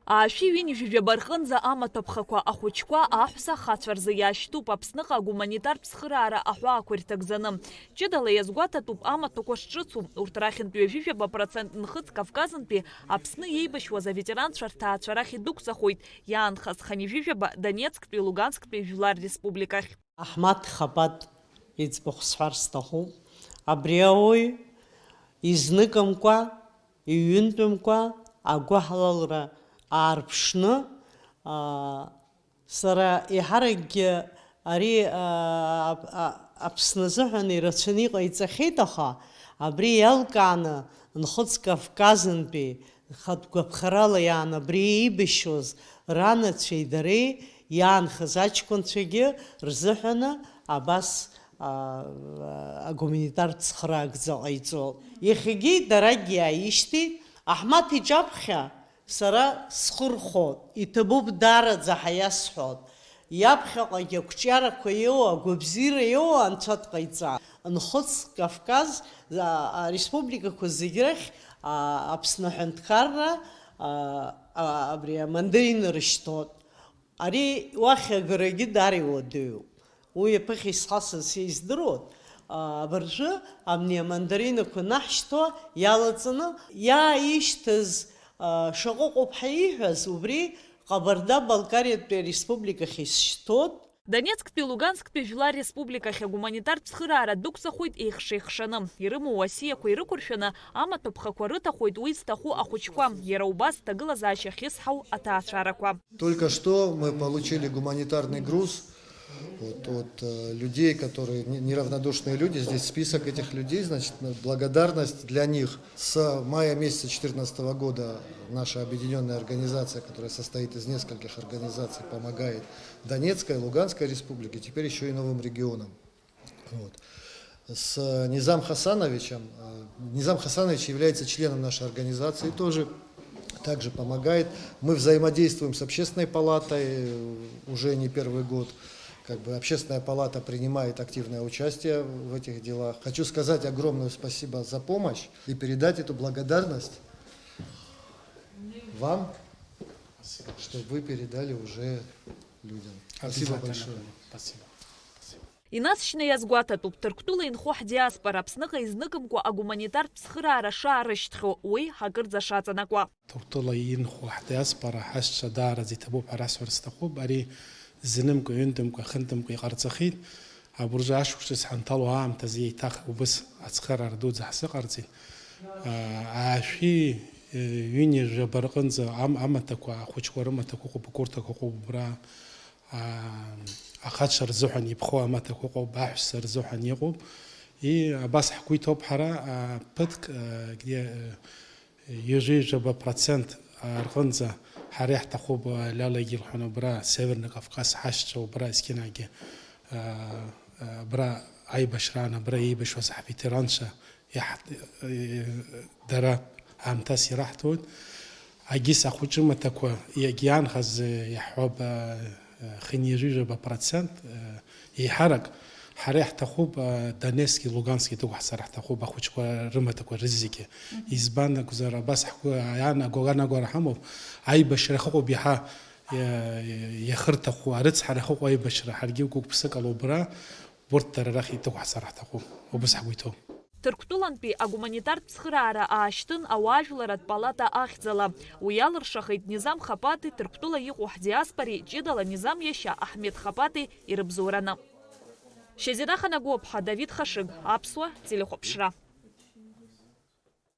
Ашәи ҩынҩажәижәаба амаҭәа ԥхақәа ахәыҷқәа аҳәса ахацәа рзы иаашьҭуп Аԥсныҟа агуманитартә цхыраара аҳәаақәа ирҭагӡаны. Ҷыдала иазгәаҭатәуп амаҭәақәа шҿыцу. Урҭ рахьынтәи ҩажәижәаба% нхыҵк Кавказынтәи Аԥсны иеибашьуаз аветеранцәа рҭаацәа рахь идәықәҵахоит иаанхаз ханҩажәижәаба Донецктәи Лугансктәи Жәлар Республикахь. Аҳмаҭ Хапаҭ иӡбахә сҳәар сҭахуп. Абри ауаҩ изныкымкәа, иҩынтәымкәа агәаҳалалра аарԥшны сара иҳаракгьы ари Аԥсны азыҳәан ирацәаны иҟаиҵахьеит, аха абри иалкааны нхыҵ Кавказынтәи хатә гәаԥхарала иаан абри еибашьуаз ранацәеи дареи иаанхаз аҷкәынцәагьы рзыҳәаны абас агуманитартә цхыраагӡа ҟаиҵоит. Иахьагьы дарагьы иааишьҭит. Аҳмаҭ иҿаԥхьа сара схы рхот, иҭабуп дараӡа ҳаиасҳәот. Иаԥхьаҟагьы ақәҿиарақәа иоуа, агәабзиара иоуа анцәа дҟаиҵа. Нхыҵ Кавказ ареспубликақәа зегь рахь Аԥсны аҳәынҭқарра абри амандарин рышьҭоит. Ари уахь агарагьы даара иуадаҩуп. Уи аԥыхьа исхасыз сиздыруат. Абыржәы абни амандаринақәа наҳшьҭуа иалаҵаны иааишьҭыз шаҟәыҟоуп ҳаиҳәаз убри Ҟабарда-Балкариатәи ареспубликахь исшьҭоит. Донецктәи Лугансктәи Жәлар Республикахь агуманитартә цхыраара дәықәҵахоит еихша-еихшаны. Ирымоу уасиақәа ирықәыршәаны амаҭәа ԥхақәа рыҭахоит уи зҭаху ахәыҷқәа. Иара убас ҭагылазаашьа ахьызҳау аҭаацәарақәа. Только что мы получили гуманитарный груз от людей, которые неравнодушные люди. Здесь список этих людей, значит, благодарность для них. С мая месяца 2014 года наша объединенная организация, которая состоит из нескольких организаций, помогает Донецкой, Луганской республике, теперь еще и новым регионам. Вот. С Низам Хасановичем, Низам Хасанович является членом нашей организации, также помогает. Мы взаимодействуем с Общественной палатой уже не первый год. Общественная палата принимает активное участие в этих делах. Хочу сказать огромное спасибо за помощь и передать эту благодарность вам, чтобы вы передали уже людям. Спасибо большое. Спасибо. Инасшьны иазгәаҭатәуп Ҭырқәтәыла инхо ҳдиаспора Аԥсныҟа изныкымкәа агуманитартә цхыраара шаарышьҭхьоу уи ҳакырӡа шаҵанакуа. Ҭырқәтәыла инхо ҳдиаспора ҳашьцәа даараӡа иҭабуп ҳәа расҳәар сҭахуп. Ари знымкәа, ҩынтәымкәа, хынтәымкәа иҟарҵахьеит. Абыржәы ашықәсқәа ҳанҭало аамҭазы еиҭах убыс ацхыраара дуӡӡа ҳзыҟарҵеит. Ашәи ҩынҩажәаба рҟынӡа амаҭәақәа, ахәыҷқәа рымаҭәақәа ыҟоуп, акурҭақәа ыҟоуп, убра ахацәа рзыҳәан иԥхоу амаҭәақәа ыҟоуп, аҳәса рзыҳәан иҟоуп. Абас ҳгәы иҭоуп ҳара ԥыҭк ҩажәижәаба % рҟынӡа ҳара иаҳҭахуп Лалагьы илҳәон убра Северный Кавказ ҳашьцәа убра есқьынагьы абра аибашьраан абра еибашьуаз ҳаветеранцәа дара аамҭас ираҳҭоит. Агьыс ахәыҷы маҭәақәа иаанхаз иаҳҳәап хынҩажәижәаба % еиҳарак ҳара иаҳҭахуп Донецки, Лугански дықәҳцар ҳҭахуп ахәыҷқәа рымаҭәақәа рызегьы. Избан акәзар абас ҳгәы аанагара ҳамоуп, аибашьра ахыҟоуп иаҳа иахырҭаху, арыцҳара ахыҟоу аибашьра, ҳаргьы гәык-ԥсык алоуп бара, урҭ дара рахь идықәҳцар ҳҭахуп. Убас ҳгәы иҭоуп. Ҭырқәтәылантәи агуманитартә цхыраара аашьҭын ауаажәларатә палата ахьӡала. Уи алыршахеит Низам Хапати Ҭырқәтәыла иҟоу ҳдиаспореи, ҷыдала Низам иашьа Аҳмед Хапати ирыбзоураны. Шьазина Ханагәыԥҳа, Давид Хашыг, Аԥсуа телехәаԥшра.